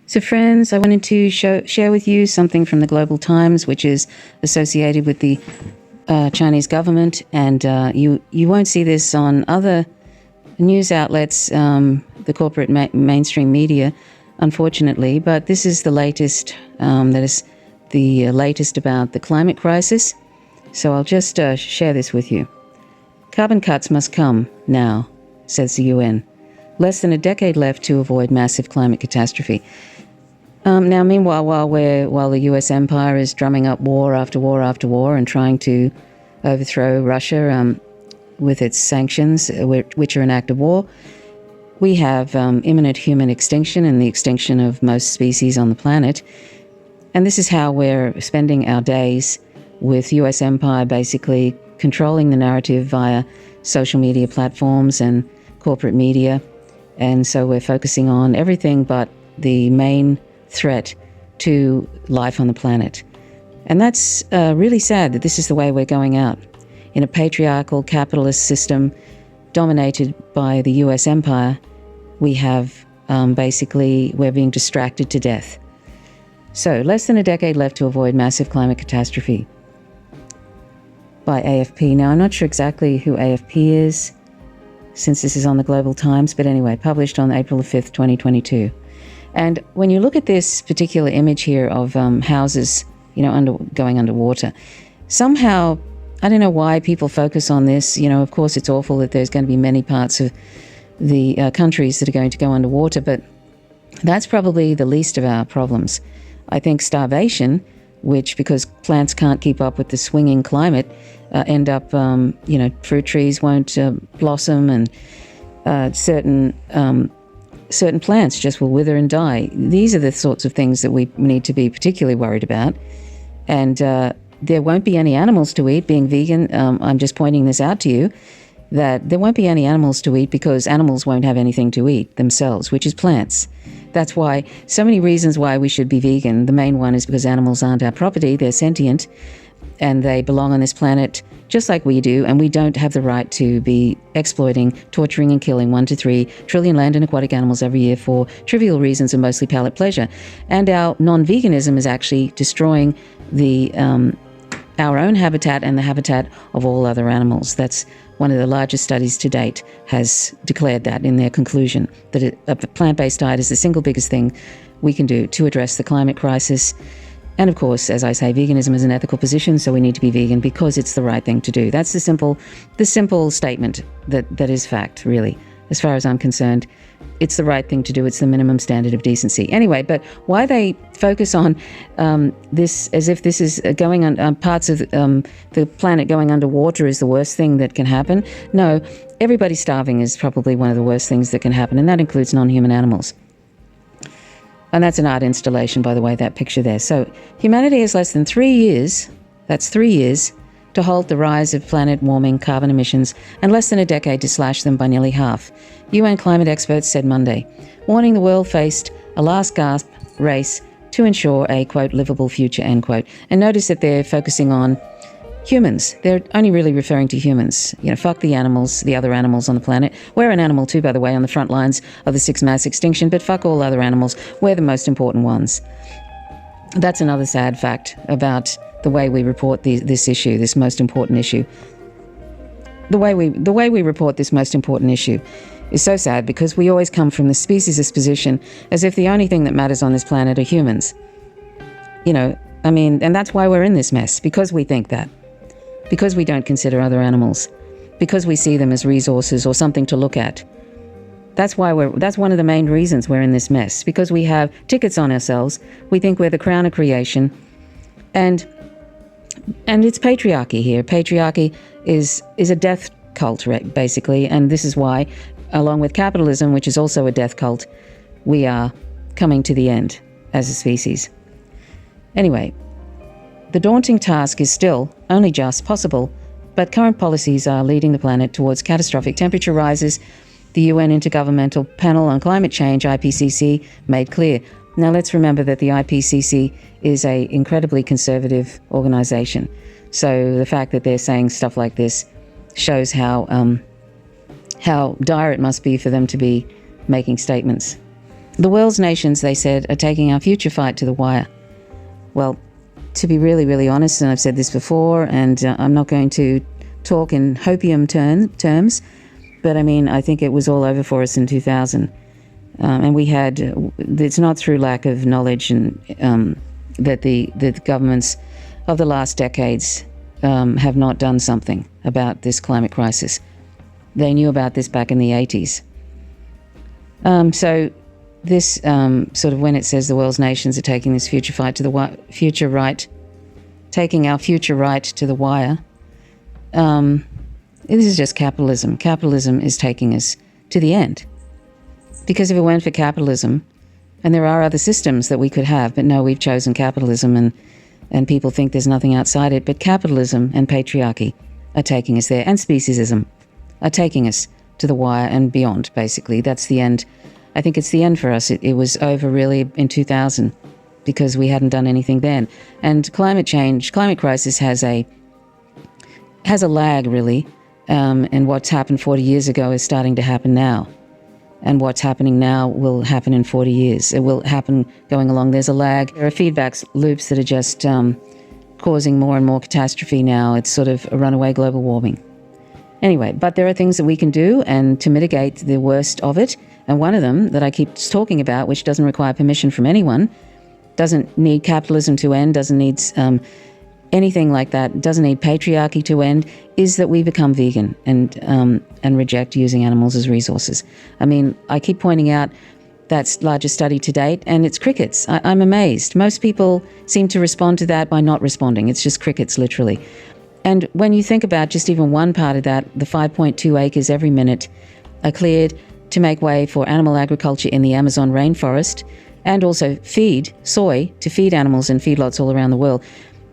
So friends, I wanted to share with you something from the Global Times, which is associated with the Chinese government, and you won't see this on other news outlets, the corporate mainstream media, unfortunately, but this is the latest, that is the latest about the climate crisis. So I'll just share this with you. Carbon cuts must come now, says the UN. Less than a decade left to avoid massive climate catastrophe. Now, meanwhile, while the US empire is drumming up war after war after war and trying to overthrow Russia with its sanctions, which are an act of war, we have imminent human extinction and the extinction of most species on the planet. And this is how we're spending our days, with US empire basically controlling the narrative via social media platforms and corporate media. And so we're focusing on everything but the main threat to life on the planet. And that's really sad that this is the way we're going out. In a patriarchal capitalist system dominated by the US empire, we have we're being distracted to death. So, less than a decade left to avoid massive climate catastrophe, by AFP. Now, I'm not sure exactly who AFP is, since this is on the Global Times, but anyway, published on April 5th, 2022. And when you look at this particular image here of houses, going underwater, somehow, I don't know why people focus on this. Of course, it's awful that there's going to be many parts of the countries that are going to go underwater, but that's probably the least of our problems. I think starvation, which, because plants can't keep up with the swinging climate, end up, fruit trees won't blossom, and certain plants just will wither and die. These are the sorts of things that we need to be particularly worried about. And there won't be any animals to eat. Being vegan, I'm just pointing this out to you, that there won't be any animals to eat because animals won't have anything to eat themselves, which is plants. That's why, so many reasons why we should be vegan. The main one is because animals aren't our property, they're sentient, and they belong on this planet just like we do, and we don't have the right to be exploiting, torturing and killing 1 to 3 trillion land and aquatic animals every year for trivial reasons and mostly palate pleasure. And our non-veganism is actually destroying our own habitat and the habitat of all other animals. That's one of the largest studies to date has declared that in their conclusion, that a plant-based diet is the single biggest thing we can do to address the climate crisis. And of course, as I say, veganism is an ethical position, so we need to be vegan because it's the right thing to do. That's the simple statement that is fact, really. As far as I'm concerned, it's the right thing to do. It's the minimum standard of decency. Anyway, but why they focus on this as if this is going on parts of the planet going underwater is the worst thing that can happen? No, everybody starving is probably one of the worst things that can happen, and that includes non-human animals. And that's an art installation, by the way, that picture there. So humanity has less than 3 years, that's 3 years, to halt the rise of planet warming carbon emissions, and less than a decade to slash them by nearly half, UN climate experts said Monday, warning the world faced a last gasp race to ensure a, quote, livable future, end quote. And notice that they're focusing on humans. They're only really referring to humans. Fuck the animals, the other animals on the planet. We're an animal too, by the way, on the front lines of the 6th mass extinction, but fuck all other animals. We're the most important ones. That's another sad fact about the way we report this issue, this most important issue. The way we report this most important issue is so sad because we always come from the speciesist position as if the only thing that matters on this planet are humans. And that's why we're in this mess, because we think that. Because we don't consider other animals, because we see them as resources or something to look at. That's one of the main reasons we're in this mess, because we have tickets on ourselves. We think we're the crown of creation, and it's patriarchy here. Patriarchy is a death cult, basically, and this is why, along with capitalism, which is also a death cult, we are coming to the end as a species. Anyway, the daunting task is still only just possible, but current policies are leading the planet towards catastrophic temperature rises. The UN Intergovernmental Panel on Climate Change, IPCC, made clear. Now let's remember that the IPCC is an incredibly conservative organization. So the fact that they're saying stuff like this shows how dire it must be for them to be making statements. The world's nations, they said, are taking our future fight to the wire. Well, to be really, really honest, and I've said this before, and I'm not going to talk in hopium terms, but I mean, I think it was all over for us in 2000. And we had, it's not through lack of knowledge and that the governments of the last decades have not done something about this climate crisis. They knew about this back in the 80s. So this sort of, when it says the world's nations are taking this future fight to the future right, taking our future right to the wire, this is just capitalism. Capitalism is taking us to the end. Because if it weren't for capitalism, and there are other systems that we could have, but no, we've chosen capitalism, and people think there's nothing outside it, but capitalism and patriarchy are taking us there, and speciesism are taking us to the wire and beyond, basically. That's the end. I think it's the end for us. It was over really in 2000 because we hadn't done anything then. And climate crisis has a lag, really, and what's happened 40 years ago is starting to happen now. And what's happening now will happen in 40 years. It will happen going along. There's a lag. There are feedback loops that are just causing more and more catastrophe now. It's sort of a runaway global warming. Anyway, but there are things that we can do and to mitigate the worst of it. And one of them that I keep talking about, which doesn't require permission from anyone, doesn't need capitalism to end, doesn't need anything like that, doesn't need patriarchy to end, is that we become vegan and reject using animals as resources. I mean, I keep pointing out that's largest study to date, and it's crickets. I'm amazed. Most people seem to respond to that by not responding. It's just crickets, literally. And when you think about just even one part of that, the 5.2 acres every minute are cleared to make way for animal agriculture in the Amazon rainforest, and also feed soy to feed animals in feedlots all around the world.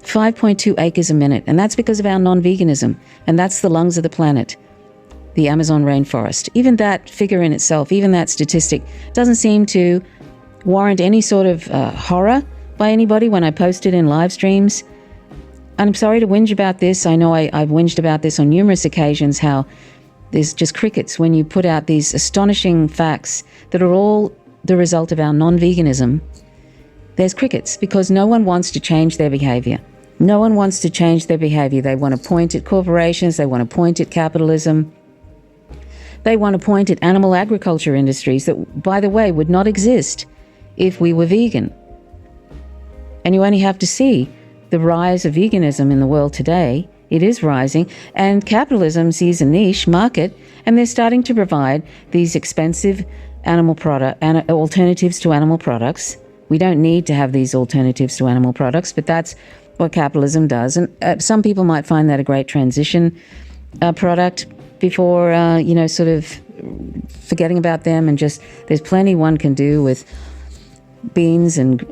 5.2 acres a minute, and that's because of our non-veganism, and that's the lungs of the planet, the Amazon rainforest. Even that figure in itself, even that statistic, doesn't seem to warrant any sort of horror by anybody when I post it in live streams. And I'm sorry to whinge about this. I know I've whinged about this on numerous occasions, how there's just crickets when you put out these astonishing facts that are all the result of our non-veganism. There's crickets because no one wants to change their behavior. No one wants to change their behavior. They want to point at corporations. They want to point at capitalism. They want to point at animal agriculture industries that, by the way, would not exist if we were vegan. And you only have to see the rise of veganism in the world today. It is rising, and capitalism sees a niche market, and they're starting to provide these expensive alternatives to animal products. We don't need to have these alternatives to animal products, but that's what capitalism does. And some people might find that a great transition product before, sort of forgetting about them, and just there's plenty one can do with beans and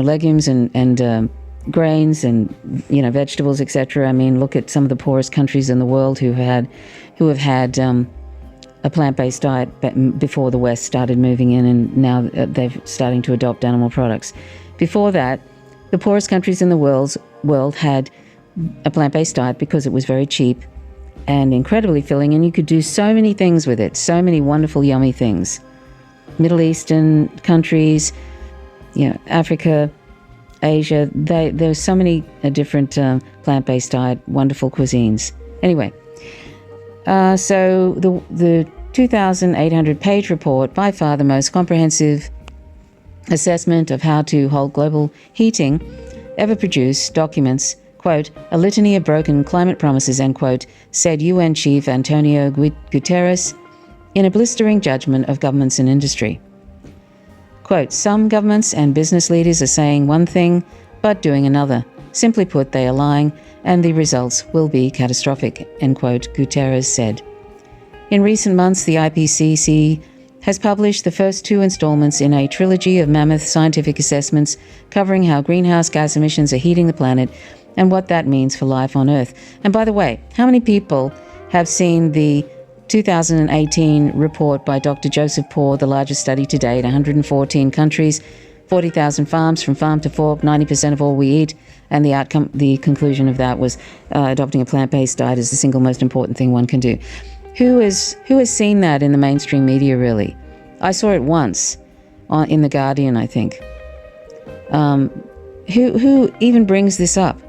legumes and grains and vegetables, etc. I mean, look at some of the poorest countries in the world who have had a plant-based diet before the West started moving in, and now they're starting to adopt animal products. Before that, the poorest countries in the world had a plant-based diet because it was very cheap and incredibly filling, and you could do so many things with it, so many wonderful, yummy things. Middle Eastern countries, Africa, Asia, there's so many different plant-based diet, wonderful cuisines. Anyway, so the 2,800-page report, by far the most comprehensive assessment of how to halt global heating ever produced, documents, quote, a litany of broken climate promises, end quote, said UN Chief Antonio Guterres in a blistering judgment of governments and industry. Quote, some governments and business leaders are saying one thing, but doing another. Simply put, they are lying, and the results will be catastrophic, end quote, Guterres said. In recent months, the IPCC has published the first two installments in a trilogy of mammoth scientific assessments covering how greenhouse gas emissions are heating the planet and what that means for life on Earth. And by the way, how many people have seen the 2018 report by Dr. Joseph Poore, the largest study to date, 114 countries, 40,000 farms from farm to fork, 90% of all we eat, and the conclusion of that was adopting a plant-based diet is the single most important thing one can do. Who has seen that in the mainstream media, really? I saw it once in The Guardian, I think. Who even brings this up?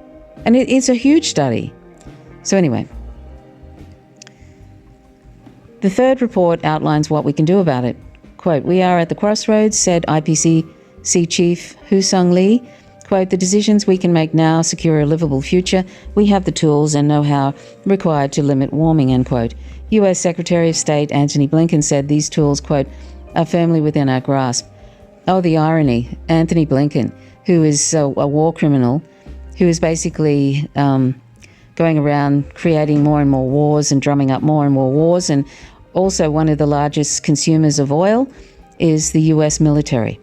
And it's a huge study. So anyway, the third report outlines what we can do about it. Quote, "We are at the crossroads," said IPCC Chief Hoo-sung Lee. Quote, "The decisions we can make now secure a livable future. We have the tools and know-how required to limit warming," end quote. U.S. Secretary of State Antony Blinken said these tools, quote, "are firmly within our grasp." Oh, the irony. Antony Blinken, who is a war criminal, who is basically going around creating more and more wars and drumming up more and more wars, and also one of the largest consumers of oil is the U.S. military.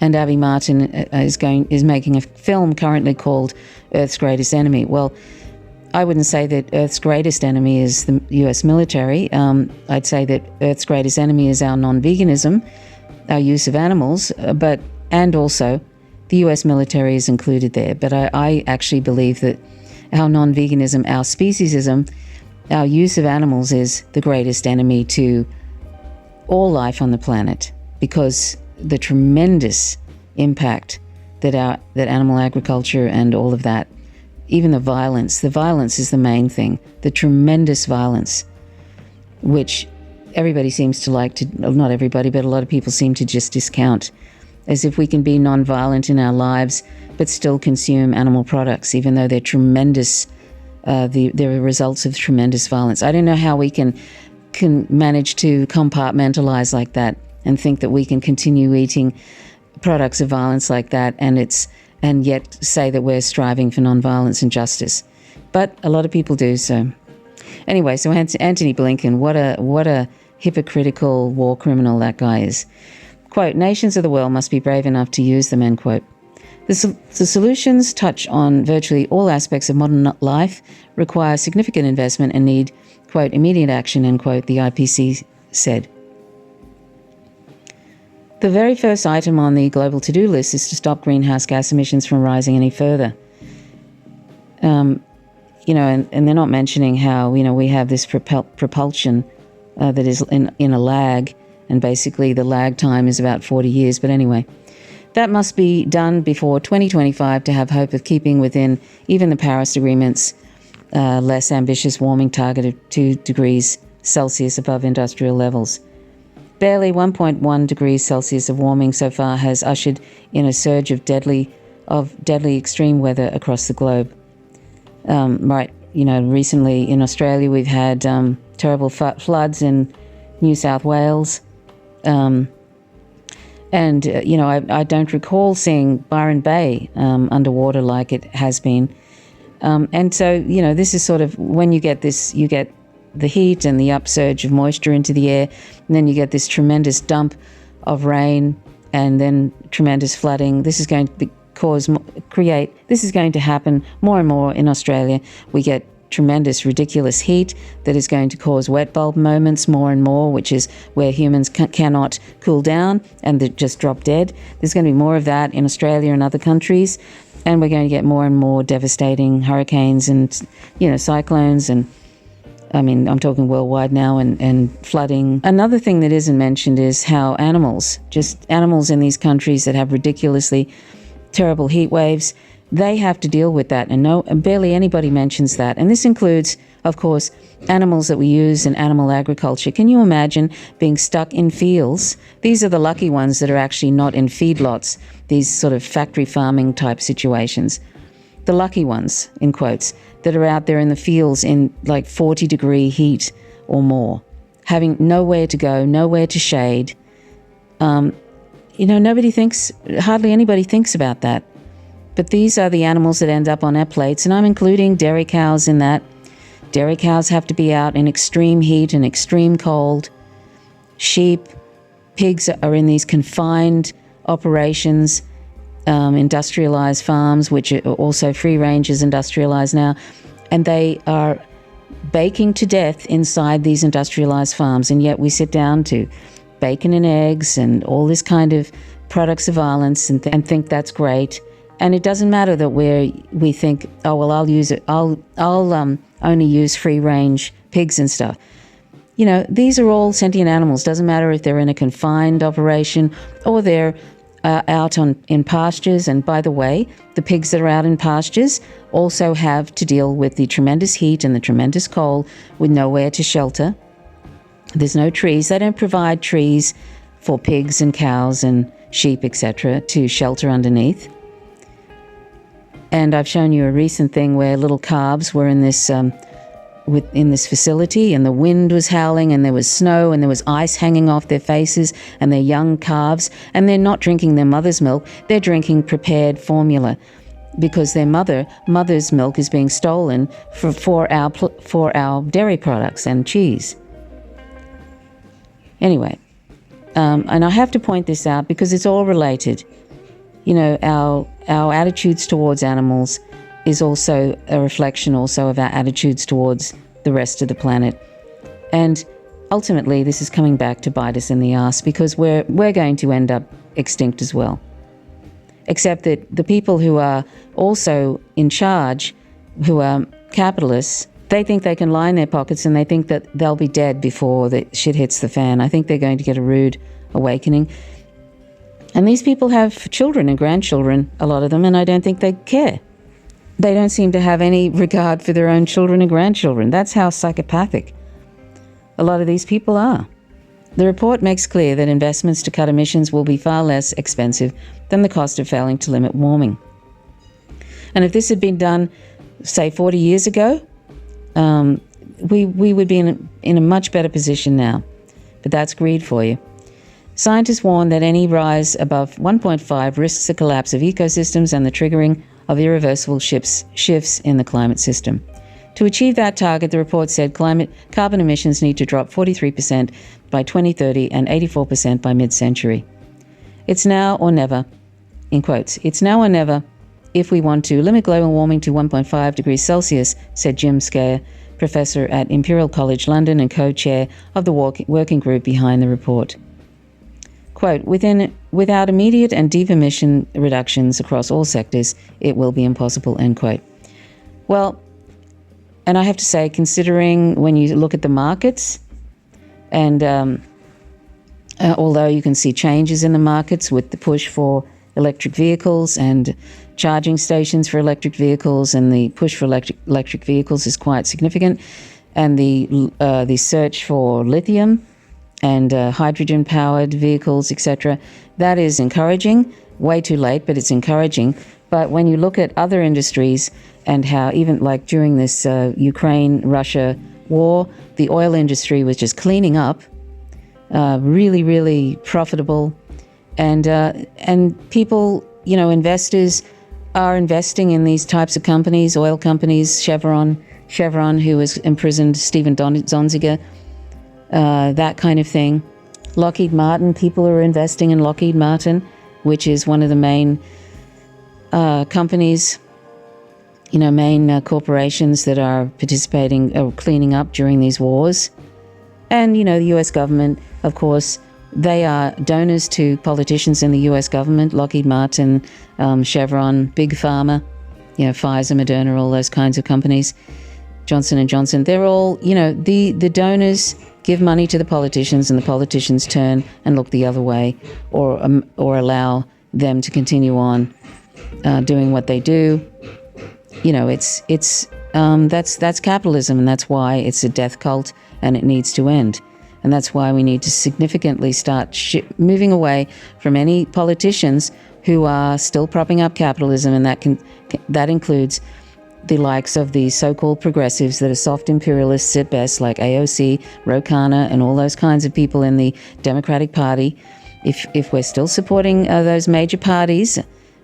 And Avi Martin is making a film currently called Earth's Greatest Enemy. Well, I wouldn't say that Earth's greatest enemy is the U.S. military. I'd say that Earth's greatest enemy is our non-veganism, our use of animals, and also the U.S. military is included there. But I actually believe that our non-veganism, our speciesism, our use of animals is the greatest enemy to all life on the planet, because the tremendous impact that animal agriculture and all of that, even the violence is the main thing, the tremendous violence, which everybody seems to like to, not everybody, but a lot of people seem to just discount, as if we can be non-violent in our lives but still consume animal products, even though they're tremendous, they're results of tremendous violence. I don't know how we can manage to compartmentalize like that and think that we can continue eating products of violence like that and yet say that we're striving for non-violence and justice. But a lot of people do so. Anyway, so Antony Blinken, what a hypocritical war criminal that guy is. Quote, "Nations of the world must be brave enough to use them," end quote. The solutions touch on virtually all aspects of modern life, require significant investment and need, quote, "immediate action," end quote, the IPCC said. The very first item on the global to-do list is to stop greenhouse gas emissions from rising any further. And they're not mentioning how, we have this propulsion that is in a lag, and basically the lag time is about 40 years. But anyway, that must be done before 2025 to have hope of keeping within even the Paris Agreement's less ambitious warming target of 2 degrees Celsius above industrial levels. Barely 1.1 degrees Celsius of warming so far has ushered in a surge of deadly extreme weather across the globe. Recently in Australia we've had terrible floods in New South Wales. I don't recall seeing Byron Bay underwater like it has been. And so, this is sort of when you get this, you get the heat and the upsurge of moisture into the air, and then you get this tremendous dump of rain and then tremendous flooding. This is going to this is going to happen more and more in Australia. We get tremendous, ridiculous heat that is going to cause wet bulb moments more and more, which is where humans cannot cool down and they just drop dead. There's going to be more of that in Australia and other countries, and we're going to get more and more devastating hurricanes and, cyclones, and I'm talking worldwide now, and flooding. Another thing that isn't mentioned is how animals in these countries that have ridiculously terrible heat waves, they have to deal with that, and barely anybody mentions that. And this includes, of course, animals that we use in animal agriculture. Can you imagine being stuck in fields? These are the lucky ones that are actually not in feedlots, these sort of factory farming type situations. The lucky ones, in quotes, that are out there in the fields in like 40-degree heat or more, having nowhere to go, nowhere to shade. Hardly anybody thinks about that. But these are the animals that end up on our plates, and I'm including dairy cows in that. Dairy cows have to be out in extreme heat and extreme cold. Sheep, pigs are in these confined operations, industrialized farms, which are also free range is industrialized now, and they are baking to death inside these industrialized farms, and yet we sit down to bacon and eggs and all this kind of products of violence and think that's great. And it doesn't matter that we think, oh well, I'll only use free range pigs and stuff. these are all sentient animals. Doesn't matter if they're in a confined operation or they're out in pastures. And by the way, the pigs that are out in pastures also have to deal with the tremendous heat and the tremendous cold with nowhere to shelter. There's no trees. They don't provide trees for pigs and cows and sheep, etc., to shelter underneath. And I've shown you a recent thing where little calves were in this facility, and the wind was howling, and there was snow, and there was ice hanging off their faces, and they're young calves, and they're not drinking their mother's milk. They're drinking prepared formula, because their mother's milk is being stolen for our dairy products and cheese. Anyway, and I have to point this out because it's all related. Our attitudes towards animals is also a reflection also of our attitudes towards the rest of the planet. And ultimately, this is coming back to bite us in the ass, because we're going to end up extinct as well. Except that the people who are also in charge, who are capitalists, they think they can line their pockets, and they think that they'll be dead before the shit hits the fan. I think they're going to get a rude awakening. And these people have children and grandchildren, a lot of them, and I don't think they care. They don't seem to have any regard for their own children and grandchildren. That's how psychopathic a lot of these people are. The report makes clear that investments to cut emissions will be far less expensive than the cost of failing to limit warming. And if this had been done, say, 40 years ago, we would be in a much better position now. But that's greed for you. Scientists warn that any rise above 1.5 risks the collapse of ecosystems and the triggering of irreversible shifts in the climate system. To achieve that target, the report said carbon emissions need to drop 43% by 2030 and 84% by mid-century. It's now or never, in quotes, it's now or never if we want to limit global warming to 1.5 degrees Celsius, said Jim Scare, professor at Imperial College London and co-chair of the working group behind the report. Quote, without immediate and deep emission reductions across all sectors, it will be impossible, end quote. Well, and I have to say, considering when you look at the markets, and although you can see changes in the markets with the push for electric vehicles and charging stations for electric vehicles, and the push for electric vehicles is quite significant, and the search for lithium and hydrogen-powered vehicles, etc. That is encouraging. Way too late, but it's encouraging. But when you look at other industries and how even like during this Ukraine-Russia war, the oil industry was just cleaning up, really, really profitable. And people, investors are investing in these types of companies, oil companies, Chevron, who has imprisoned Stephen Donziger, that kind of thing. Lockheed Martin, people are investing in Lockheed Martin, which is one of the main companies, main corporations that are participating or cleaning up during these wars. And, the US government, of course, they are donors to politicians in the US government, Lockheed Martin, Chevron, Big Pharma, Pfizer, Moderna, all those kinds of companies, Johnson & Johnson. They're all, the donors give money to the politicians, and the politicians turn and look the other way, or allow them to continue on doing what they do. That's capitalism, and that's why it's a death cult, and it needs to end. And that's why we need to significantly start moving away from any politicians who are still propping up capitalism, and that includes the likes of the so-called progressives that are soft imperialists at best, like AOC, Ro Khanna, and all those kinds of people in the Democratic Party. If we're still supporting those major parties,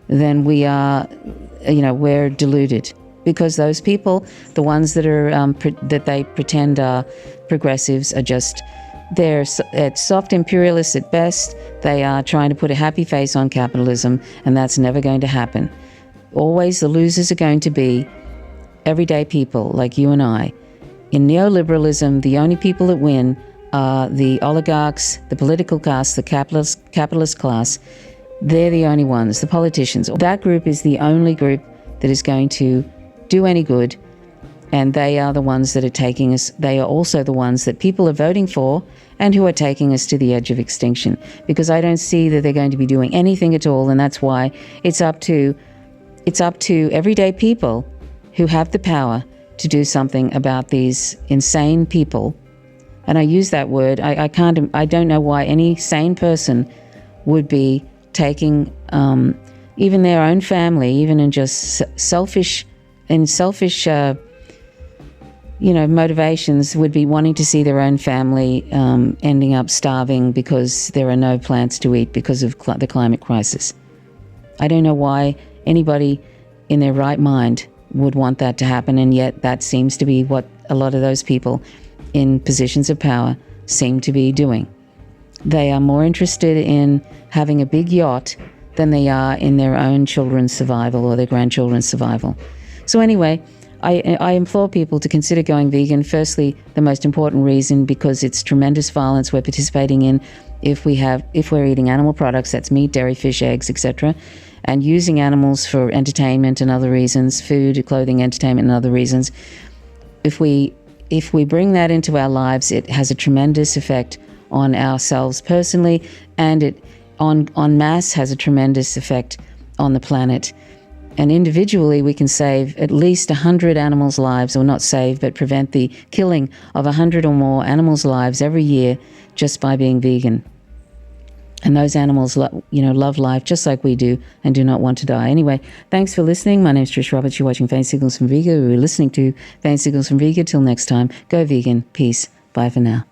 then we are, we're deluded. Because those people, the ones that are that they pretend are progressives, are just they're soft imperialists at best. They are trying to put a happy face on capitalism, and that's never going to happen. Always the losers are going to be everyday people like you and I. In neoliberalism, the only people that win are the oligarchs, the political class, the capitalist class. They're the only ones, the politicians. That group is the only group that is going to do any good. And they are the ones that are taking us, they are also the ones that people are voting for and who are taking us to the edge of extinction. Because I don't see that they're going to be doing anything at all, and that's why it's up to everyday people who have the power to do something about these insane people. And I use that word. I don't know why any sane person would be taking even their own family, even in just selfish motivations, would be wanting to see their own family ending up starving because there are no plants to eat because of the climate crisis. I don't know why anybody in their right mind would want that to happen, and yet that seems to be what a lot of those people in positions of power seem to be doing. They are more interested in having a big yacht than they are in their own children's survival or their grandchildren's survival. So anyway, I implore people to consider going vegan. Firstly, the most important reason, because it's tremendous violence we're participating in if we're eating animal products, that's meat, dairy, fish, eggs, etc., and using animals for entertainment and other reasons, food, clothing, entertainment and other reasons. If we bring that into our lives, it has a tremendous effect on ourselves personally, and it en masse has a tremendous effect on the planet. And individually, we can save at least 100 animals' lives, or not save, but prevent the killing of 100 or more animals' lives every year just by being vegan. And those animals, love life just like we do and do not want to die. Anyway, thanks for listening. My name is Trish Roberts. You're watching Faint Signals from Vega. We're listening to Faint Signals from Vega. Till next time, go vegan. Peace. Bye for now.